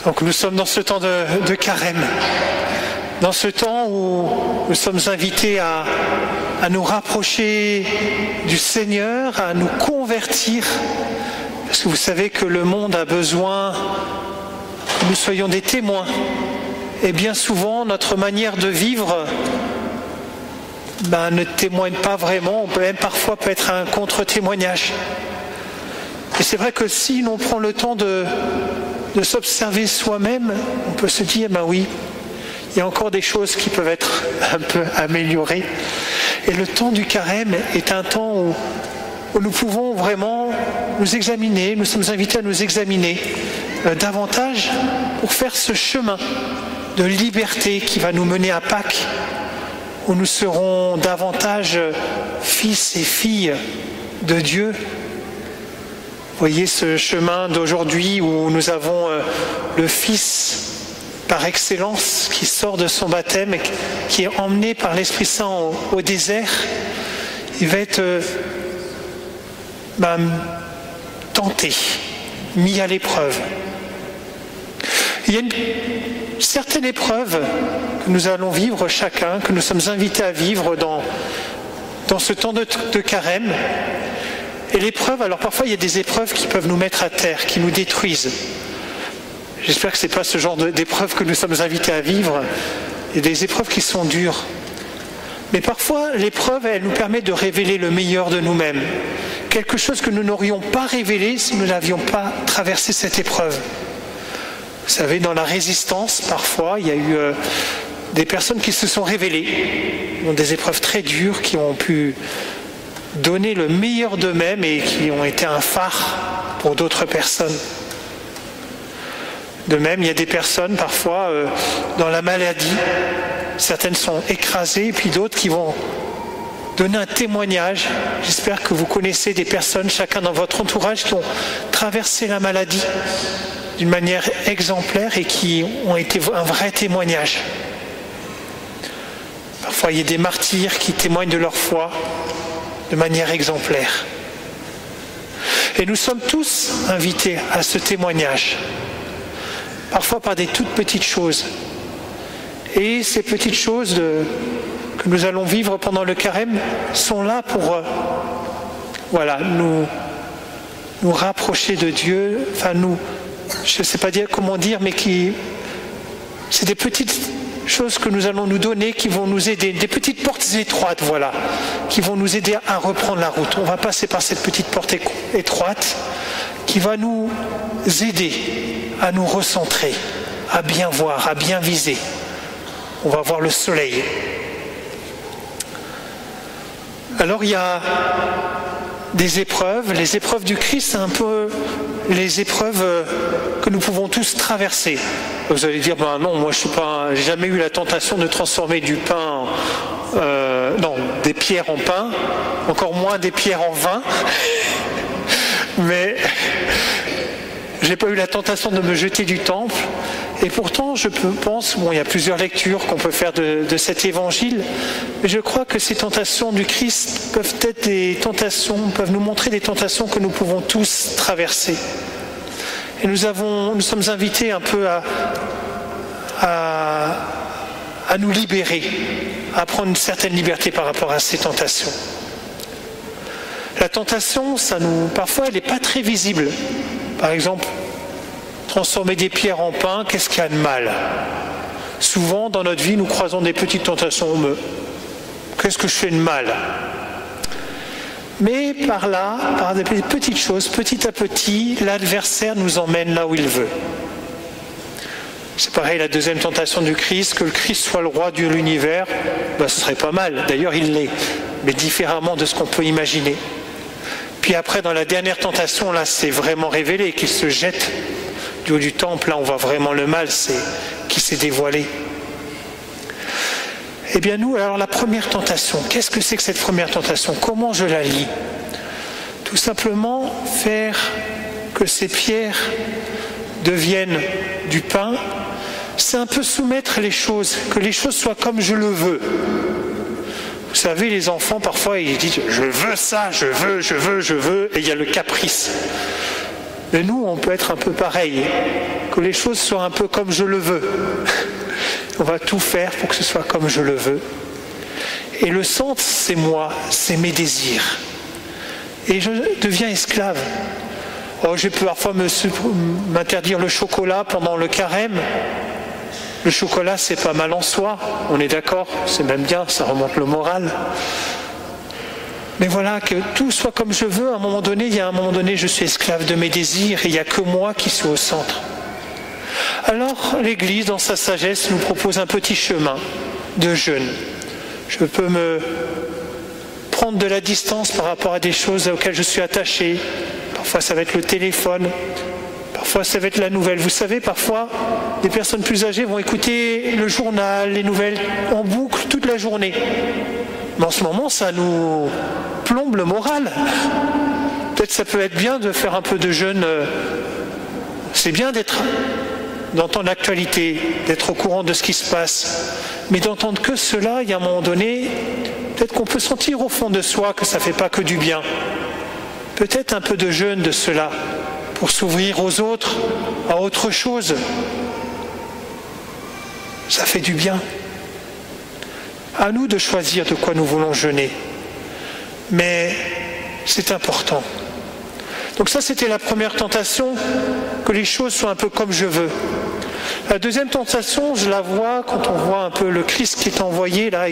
Donc nous sommes dans ce temps de carême, dans ce temps où nous sommes invités à nous rapprocher du Seigneur, à nous convertir, parce que vous savez que le monde a besoin que nous soyons des témoins. Et bien souvent, notre manière de vivre ne témoigne pas vraiment, on peut même parfois être un contre-témoignage. Et c'est vrai que si l'on prend le temps de s'observer soi-même, on peut se dire, oui, il y a encore des choses qui peuvent être un peu améliorées. Et le temps du carême est un temps où nous pouvons vraiment nous examiner, nous sommes invités à nous examiner davantage pour faire ce chemin de liberté qui va nous mener à Pâques, où nous serons davantage fils et filles de Dieu. Vous voyez ce chemin d'aujourd'hui où nous avons le Fils par excellence qui sort de son baptême et qui est emmené par l'Esprit Saint au désert. Il va être tenté, mis à l'épreuve. Il y a une certaine épreuve que nous allons vivre chacun, que nous sommes invités à vivre dans ce temps de carême. Et l'épreuve, alors parfois il y a des épreuves qui peuvent nous mettre à terre, qui nous détruisent. J'espère que ce n'est pas ce genre d'épreuves que nous sommes invités à vivre. Il y a des épreuves qui sont dures. Mais parfois l'épreuve, elle nous permet de révéler le meilleur de nous-mêmes. Quelque chose que nous n'aurions pas révélé si nous n'avions pas traversé cette épreuve. Vous savez, dans la résistance, parfois, il y a eu des personnes qui se sont révélées, dans des épreuves très dures, qui ont pu donner le meilleur d'eux-mêmes et qui ont été un phare pour d'autres personnes. De même, il y a des personnes, parfois, dans la maladie, certaines sont écrasées, et puis d'autres qui vont donner un témoignage. J'espère que vous connaissez des personnes, chacun dans votre entourage, qui ont traversé la maladie d'une manière exemplaire et qui ont été un vrai témoignage. Parfois, il y a des martyrs qui témoignent de leur foi de manière exemplaire. Et nous sommes tous invités à ce témoignage, parfois par des toutes petites choses. Et ces petites choses que nous allons vivre pendant le carême sont là pour nous rapprocher de Dieu, je ne sais pas comment dire, mais c'est des petites choses que nous allons nous donner qui vont nous aider, des petites portes étroites, qui vont nous aider à reprendre la route. On va passer par cette petite porte étroite qui va nous aider à nous recentrer, à bien voir, à bien viser. On va voir le soleil. Alors il y a des épreuves. Les épreuves du Christ, c'est un peu les épreuves que nous pouvons tous traverser. Vous allez dire, non, moi j'ai jamais eu la tentation de transformer du pain, des pierres en pain, encore moins des pierres en vin. Mais j'ai pas eu la tentation de me jeter du temple. Et pourtant, je pense, il y a plusieurs lectures qu'on peut faire de cet évangile, mais je crois que ces tentations du Christ peuvent être des tentations, peuvent nous montrer des tentations que nous pouvons tous traverser. Et nous sommes invités un peu à nous libérer, à prendre une certaine liberté par rapport à ces tentations. La tentation, parfois, elle n'est pas très visible. Par exemple, transformer des pierres en pain, qu'est-ce qu'il y a de mal? Souvent, dans notre vie, nous croisons des petites tentations. Qu'est-ce que je fais de mal? Mais par des petites choses, petit à petit, l'adversaire nous emmène là où il veut. C'est pareil, la deuxième tentation du Christ, que le Christ soit le roi de l'univers, ce serait pas mal. D'ailleurs, il l'est, mais différemment de ce qu'on peut imaginer. Puis après, dans la dernière tentation, là, c'est vraiment révélé qu'il se jette du haut du temple. Là, on voit vraiment le mal qui s'est dévoilé. Eh bien nous, alors la première tentation, qu'est-ce que c'est que cette première tentation? Comment je la lis? Tout simplement faire que ces pierres deviennent du pain, c'est un peu soumettre les choses, que les choses soient comme je le veux. Vous savez, les enfants, parfois, ils disent « je veux ça, je veux », et il y a le caprice. Mais nous, on peut être un peu pareil, que les choses soient un peu comme je le veux. On va tout faire pour que ce soit comme je le veux. Et le centre, c'est moi, c'est mes désirs. Et je deviens esclave. Oh, je peux parfois m'interdire le chocolat pendant le carême. Le chocolat, c'est pas mal en soi, on est d'accord, c'est même bien, ça remonte le moral. Mais voilà, que tout soit comme je veux, à un moment donné, je suis esclave de mes désirs et il n'y a que moi qui suis au centre. Alors, l'Église, dans sa sagesse, nous propose un petit chemin de jeûne. Je peux me prendre de la distance par rapport à des choses auxquelles je suis attaché. Parfois, ça va être le téléphone. Parfois, ça va être la nouvelle. Vous savez, parfois, des personnes plus âgées vont écouter le journal, les nouvelles, en boucle toute la journée. Mais en ce moment, ça nous plombe le moral. Peut-être ça peut être bien de faire un peu de jeûne. C'est bien d'entendre l'actualité, d'être au courant de ce qui se passe. Mais d'entendre que cela, il y a un moment donné, peut-être qu'on peut sentir au fond de soi que ça ne fait pas que du bien. Peut-être un peu de jeûne de cela, pour s'ouvrir aux autres, à autre chose. Ça fait du bien. À nous de choisir de quoi nous voulons jeûner. Mais c'est important. Donc ça, c'était la première tentation, que les choses soient un peu comme je veux. La deuxième tentation, je la vois quand on voit un peu le Christ qui est envoyé là,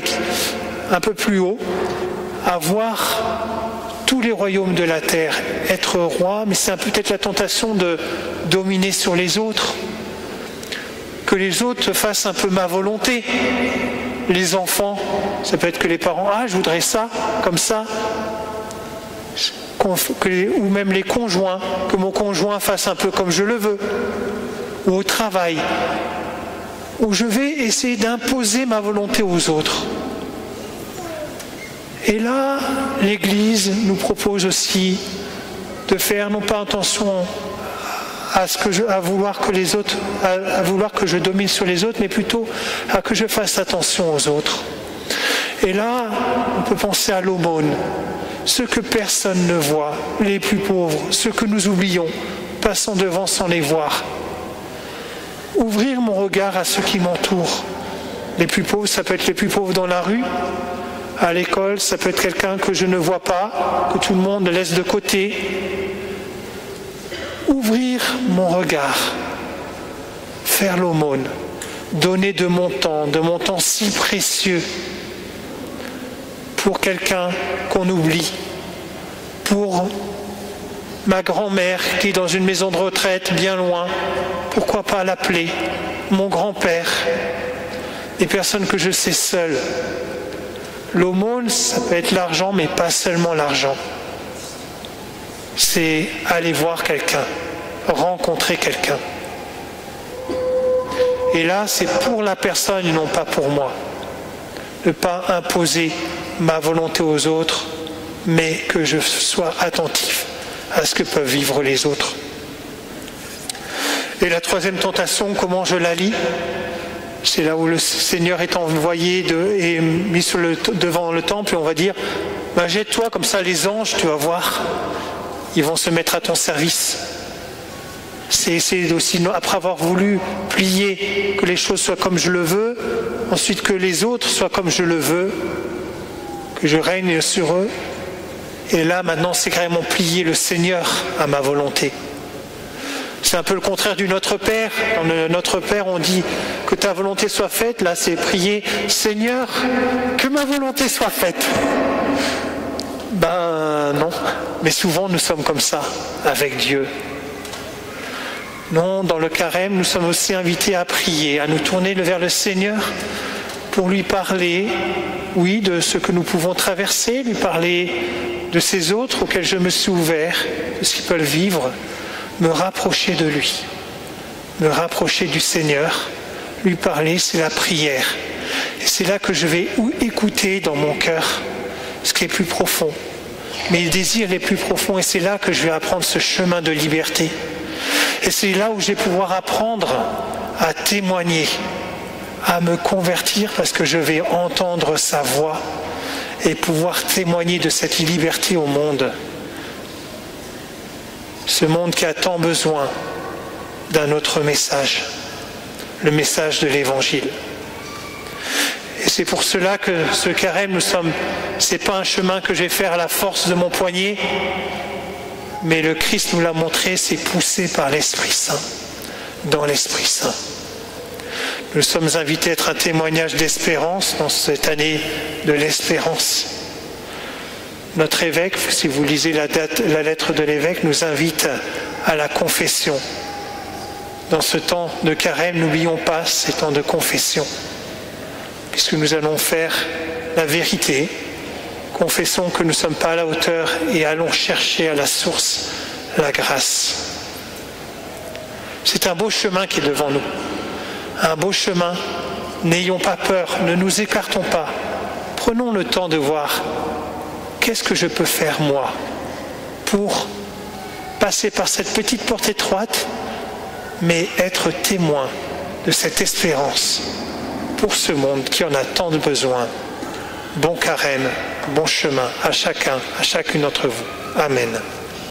un peu plus haut, à voir tous les royaumes de la terre, être roi, mais c'est peut-être la tentation de dominer sur les autres, que les autres fassent un peu ma volonté. Les enfants, ça peut être que les parents, ah je voudrais ça, comme ça, ou même les conjoints, que mon conjoint fasse un peu comme je le veux, ou au travail, où je vais essayer d'imposer ma volonté aux autres. Et là, l'Église nous propose aussi de faire non pas attention à vouloir que je domine sur les autres, mais plutôt à que je fasse attention aux autres. Et là, on peut penser à l'aumône, ceux que personne ne voit, les plus pauvres, ceux que nous oublions, passant devant sans les voir. Ouvrir mon regard à ceux qui m'entourent. Les plus pauvres, ça peut être les plus pauvres dans la rue, à l'école, ça peut être quelqu'un que je ne vois pas, que tout le monde laisse de côté. Ouvrir mon regard, faire l'aumône, donner de mon temps si précieux pour quelqu'un qu'on oublie, pour ma grand-mère qui est dans une maison de retraite bien loin, pourquoi pas l'appeler, mon grand-père, des personnes que je sais seules. L'aumône, ça peut être l'argent, mais pas seulement l'argent. C'est aller voir quelqu'un, rencontrer quelqu'un. Et là, c'est pour la personne et non pas pour moi. Ne pas imposer ma volonté aux autres, mais que je sois attentif à ce que peuvent vivre les autres. Et la troisième tentation, comment je la lis ? C'est là où le Seigneur est envoyé et mis devant le temple et on va dire « Jette-toi, comme ça les anges, tu vas voir, ils vont se mettre à ton service. » C'est essayer aussi, après avoir voulu plier, que les choses soient comme je le veux, ensuite que les autres soient comme je le veux, que je règne sur eux. Et là, maintenant, c'est carrément plier le Seigneur à ma volonté. C'est un peu le contraire du Notre Père. Dans le Notre Père, on dit que ta volonté soit faite. Là, c'est prier, Seigneur, que ma volonté soit faite. Ben non. Mais souvent, nous sommes comme ça avec Dieu. Non, dans le carême, nous sommes aussi invités à prier, à nous tourner vers le Seigneur pour lui parler, oui, de ce que nous pouvons traverser, lui parler de ces autres auxquels je me suis ouvert, de ce qu'ils peuvent vivre, me rapprocher de lui, me rapprocher du Seigneur, lui parler, c'est la prière. Et c'est là que je vais écouter dans mon cœur ce qui est plus profond, mes désirs les plus profonds, et c'est là que je vais apprendre ce chemin de liberté. Et c'est là où je vais pouvoir apprendre à témoigner, à me convertir parce que je vais entendre sa voix et pouvoir témoigner de cette liberté au monde. Ce monde qui a tant besoin d'un autre message, le message de l'Évangile. Et c'est pour cela que ce carême, c'est pas un chemin que je vais faire à la force de mon poignet, mais le Christ nous l'a montré, c'est poussé par l'Esprit Saint, dans l'Esprit Saint. Nous sommes invités à être un témoignage d'espérance dans cette année de l'espérance. Notre évêque, si vous lisez la lettre de l'évêque, nous invite à la confession. Dans ce temps de carême, n'oublions pas ces temps de confession, puisque nous allons faire la vérité. Confessons que nous ne sommes pas à la hauteur et allons chercher à la source la grâce. C'est un beau chemin qui est devant nous. Un beau chemin. N'ayons pas peur, ne nous écartons pas. Prenons le temps de voir qu'est-ce que je peux faire moi pour passer par cette petite porte étroite, mais être témoin de cette espérance pour ce monde qui en a tant de besoin. Bon carême, bon chemin à chacun, à chacune d'entre vous. Amen.